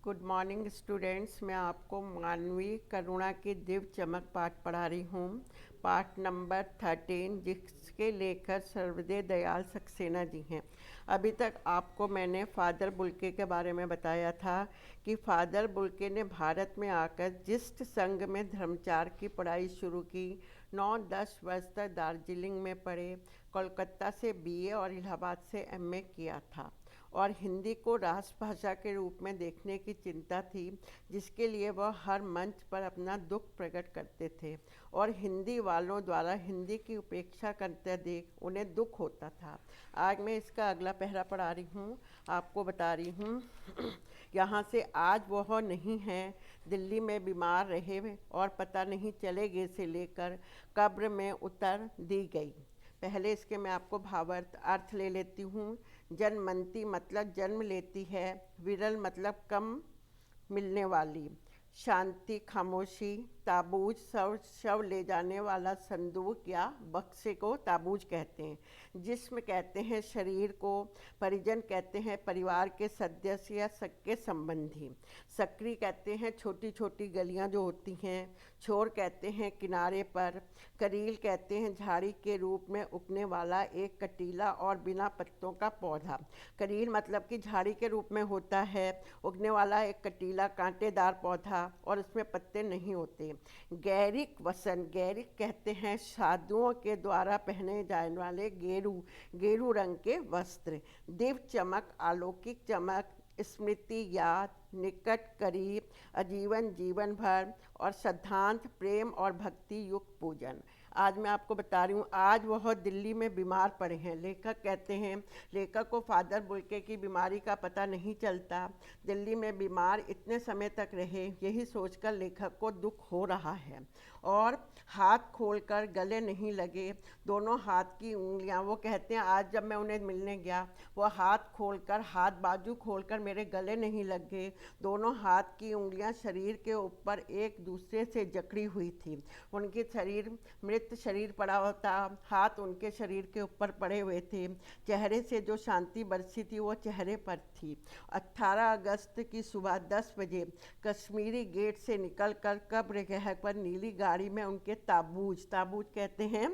Good morning students. मैं आपको मानवीय करुणा की दिव्य चमक पाठ पढ़ा रही हूँ। पाठ नंबर 13, जिसके लेखक सर्वदे दयाल सक्सेना जी हैं। अभी तक आपको मैंने फादर बुल्के के बारे में बताया था कि फादर बुल्के ने भारत में आकर जिस्ट संघ में धर्मचार की पढ़ाई शुरू की। 9-10 वर्ष तक दार्जिलिंग में पढ़े। कोलकाता से बीए और इलाहाबाद से एमए किया था और हिंदी को राष्ट्रभाषा के रूप में देखने की चिंता थी, जिसके लिए वह हर मंच पर अपना दुख प्रकट करते थे और हिंदी वालों द्वारा हिंदी की उपेक्षा करते देख उन्हें दुख होता था। आज मैं इसका अगला पहरा पढ़ा रही हूँ, आपको बता रही हूँ। यहाँ से आज वह नहीं है, दिल्ली में बीमार रहे और पता नहीं चलेगे से लेकर कब्र में उतर दी गई। पहले इसके मैं आपको भावार्थ अर्थ ले लेती हूँ। जन्मंती मतलब जन्म लेती है, विरल मतलब कम मिलने वाली, शांति खामोशी, ताबूज शव ले जाने वाला संदूक या बक्से को ताबूज कहते हैं, जिस्म कहते हैं शरीर को, परिजन कहते हैं परिवार के सदस्य या सगे संबंधी, सकरी कहते हैं छोटी छोटी गलियां जो होती हैं, छोर कहते हैं किनारे पर, करील कहते हैं झाड़ी के रूप में उगने वाला एक कटीला और बिना पत्तों का पौधा। करील मतलब कि झाड़ी के रूप में होता है, उगने वाला एक कटीला कांटेदार पौधा और उसमें पत्ते नहीं होते। गैरिक वसन, गैरिक कहते हैं साधुओं के द्वारा पहने जाने वाले गेरू रंग के वस्त्र। दिव्य चमक, अलौकिक चमक, स्मृति, याद, निकट, करीब, आजीवन, जीवन भर और श्रद्धांत, प्रेम और भक्ति युक्त पूजन। आज मैं आपको बता रही हूँ, आज वह दिल्ली में बीमार पड़े हैं। लेखक कहते हैं, लेखक को फादर बुल्के की बीमारी का पता नहीं चलता, दिल्ली में बीमार इतने समय तक रहे, यही सोचकर लेखक को दुख हो रहा है। और हाथ खोलकर गले नहीं लगे, दोनों हाथ की उंगलियां, वो कहते हैं आज जब मैं उन्हें मिलने गया, वो हाथ खोलकर, हाथ बाजू खोलकर मेरे गले नहीं लग गए। दोनों हाथ की उंगलियां शरीर के ऊपर एक दूसरे से जकड़ी हुई थी। उनके शरीर, मृत शरीर पड़ा होता, हाथ उनके शरीर के ऊपर पड़े हुए थे। चेहरे से जो शांति बरसी थी वो चेहरे पर थी। 18 अगस्त की सुबह 10 बजे कश्मीरी गेट से निकलकर कब्रगाह पर नीली गाड़ी में उनके ताबूज कहते हैं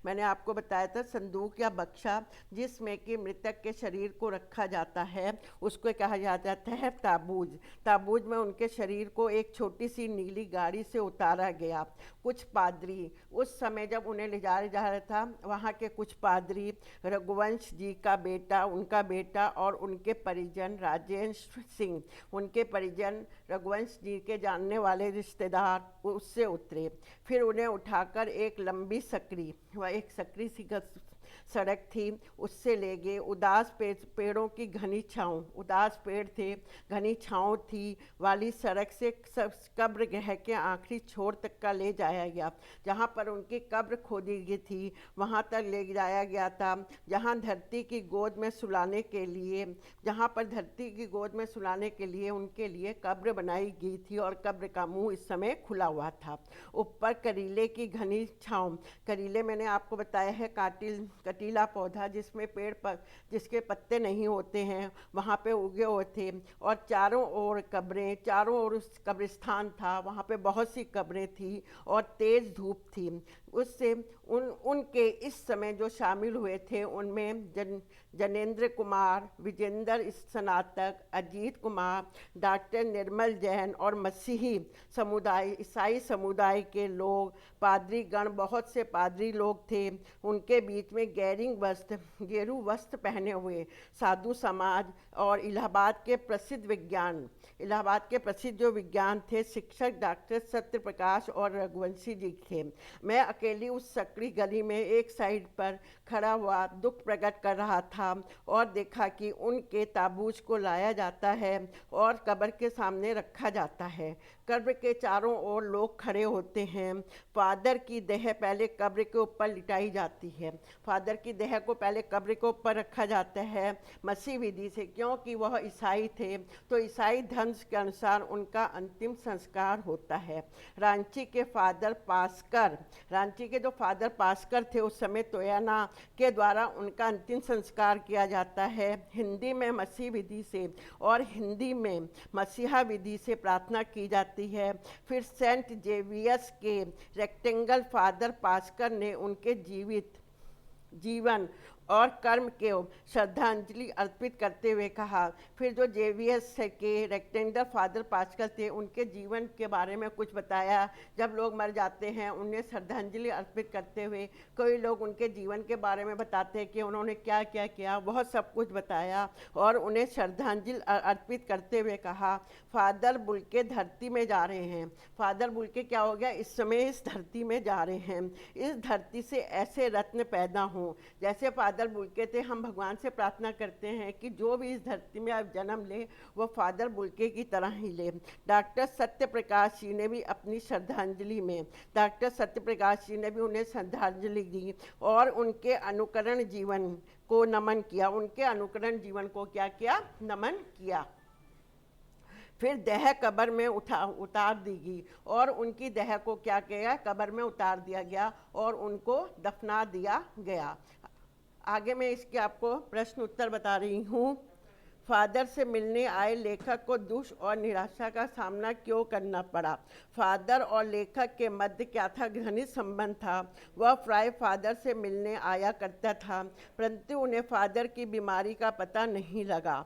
मैंने आपको बताया था संदूक या बक्सा जिसमें कि मृतक के शरीर को रखा जाता है, उसको कहा जाता है ताबूज। ताबूज में उनके शरीर को एक छोटी सी नीली गाड़ी से उतारा गया। कुछ पादरी, उस समय जब उन्हें ले जा रहा था, वहाँ के कुछ पादरी, रघुवंश जी का बेटा, उनका बेटा और उनके परिजन, राजेंद्र सिंह, उनके परिजन, रघुवंश जी के जानने वाले रिश्तेदार उससे उतरे। फिर उन्हें उठाकर एक लंबी सकरी, वह एक सकरी सी सड़क थी, उससे ले गए। उदास पेड़ों की घनी छाँव, उदास पेड़ थे, घनी छाँव थी वाली सड़क से कब्रगाह के आखिरी छोर तक का ले जाया गया। जहाँ पर उनकी कब्र खोदी गई थी वहाँ तक ले जाया गया था, जहाँ धरती की गोद में सुलाने के लिए, जहाँ पर धरती की गोद में सुलाने के लिए उनके लिए कब्र बनाई गई थी और कब्र का मुंह इस समय खुला हुआ था। ऊपर करीले की घनी छाँव, करीले मैंने आपको बताया है कटीला पौधा जिसमें जिसके पत्ते नहीं होते हैं, वहाँ पे उगे हुए थे। और चारों ओर कब्रें, चारों ओर उस कब्रिस्तान था, वहाँ पे बहुत सी कब्रें थी और तेज़ धूप थी। उससे उनके इस समय जो शामिल हुए थे उनमें जनेंद्र कुमार, विजेंद्र स्नातक, अजीत कुमार, डॉक्टर निर्मल जैन और मसीही समुदाय, ईसाई समुदाय के लोग, पादरी गण, बहुत से पादरी लोग थे। उनके बीच में गेरू वस्त्र पहने हुए साधु समाज और इलाहाबाद के प्रसिद्ध जो विज्ञान थे, शिक्षक डॉक्टर सत्य प्रकाश और रघुवंशी जी थे। मैं अकेली उस सकड़ी गली में एक साइड पर खड़ा हुआ दुख प्रकट कर रहा था और देखा कि उनके ताबूज को लाया जाता है और कब्र के सामने रखा जाता है। कब्र के चारों ओर लोग खड़े होते हैं। फादर की देह पहले कब्र के ऊपर लिटाई जाती है। फादर की देह को पहले कब्र के ऊपर रखा जाता है मसीह विधि से, क्योंकि वह ईसाई थे, तो ईसाई धर्म के अनुसार उनका अंतिम संस्कार होता है। रांची के जो फादर पास्कर थे उस समय तोयाना के द्वारा उनका अंतिम संस्कार किया जाता है। हिंदी में मसीह विधि से और हिंदी में मसीहा विधि से प्रार्थना की जाती है। फिर सेंट जेवियर्स के रेक्टेंगल फादर पास्कर ने उनके जीवन और कर्म के श्रद्धांजलि अर्पित करते हुए कहा। फिर जो जेवियर्स के रेक्टेंगल फादर पास्कर थे उनके जीवन के बारे में कुछ बताया। जब लोग मर जाते हैं उन्हें श्रद्धांजलि अर्पित करते हुए कई लोग उनके जीवन के बारे में बताते हैं कि उन्होंने क्या क्या किया, वह सब कुछ बताया और उन्हें श्रद्धांजलि अर्पित करते हुए कहा। फादर बुल्के धरती में जा रहे हैं। फादर बुल्के क्या हो गया, इस समय इस धरती में जा रहे हैं। इस धरती से ऐसे रत्न पैदा हों जैसे फादर बुल्के थे। हम भगवान से प्रार्थना करते हैं कि जो भी इस धरती में आप जन्म ले वो फादर बुल्के की तरह ही ले। डॉक्टर सत्यप्रकाश जी ने भी अपनी श्रद्धांजलि में उन्हें श्रद्धांजलि दी और उनके अनुकरण जीवन को नमन किया। क्या किया? नमन किया। फिर देह कब्र में उतार दी गई और उनकी देह को क्या किया? कब्र में उतार दिया गया और उनको दफना दिया गया। आगे मैं इसके आपको प्रश्न उत्तर बता रही हूँ। फादर से मिलने आए लेखक को दुख और निराशा का सामना क्यों करना पड़ा? फादर और लेखक के मध्य क्या था? घनिष्ठ संबंध था। वह प्राय फादर से मिलने आया करता था, परंतु उन्हें फादर की बीमारी का पता नहीं लगा।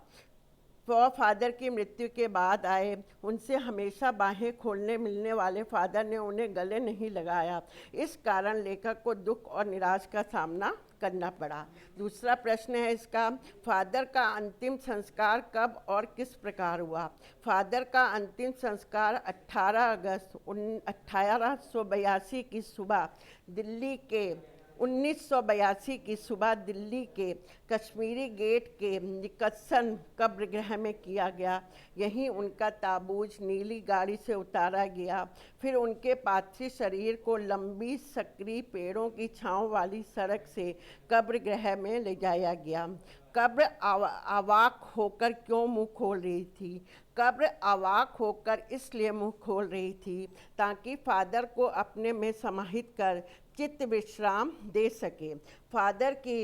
वह फादर की मृत्यु के बाद आए। उनसे हमेशा बाहें खोलने मिलने वाले फादर ने उन्हें गले नहीं लगाया। इस कारण लेखक को दुख और निराश का सामना करना पड़ा। दूसरा प्रश्न है इसका, फादर का अंतिम संस्कार कब और किस प्रकार हुआ? फादर का अंतिम संस्कार 18 अगस्त 1882 की सुबह दिल्ली के 1982 की सुबह दिल्ली के कश्मीरी गेट के निकटसन कब्रगृह में किया गया। यहीं उनका ताबूज नीली गाड़ी से उतारा गया। फिर उनके पार्थिव शरीर को लंबी सक्रिय पेड़ों की छांव वाली सड़क से कब्रगृह में ले जाया गया। कब्र अवाक होकर क्यों मुंह खोल रही थी? कब्र अवाक होकर इसलिए मुंह खोल रही थी ताकि फादर को अपने में समाहित कर चित्त विश्राम दे सके। फादर की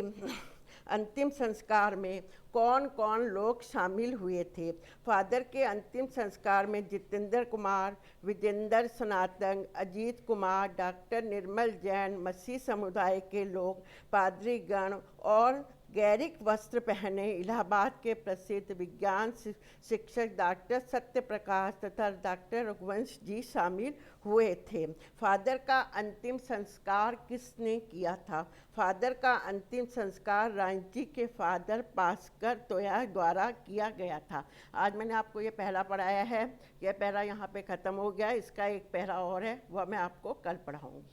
अंतिम संस्कार में कौन कौन लोग शामिल हुए थे? फादर के अंतिम संस्कार में जितेंद्र कुमार, विजेंद्र सनातन, अजीत कुमार, डॉक्टर निर्मल जैन, मसीह समुदाय के लोग, पादरी गण और गैरिक वस्त्र पहने इलाहाबाद के प्रसिद्ध विज्ञान शिक्षक डॉक्टर सत्यप्रकाश तथा डॉक्टर रघुवंश जी शामिल हुए थे। फादर का अंतिम संस्कार किसने किया था? फादर का अंतिम संस्कार रांची के फादर पास्कर तोया द्वारा किया गया था। आज मैंने आपको ये पहला पढ़ाया है, यह पहला यहाँ पे ख़त्म हो गया। इसका एक पहला और है, वह मैं आपको कल पढ़ाऊँगी।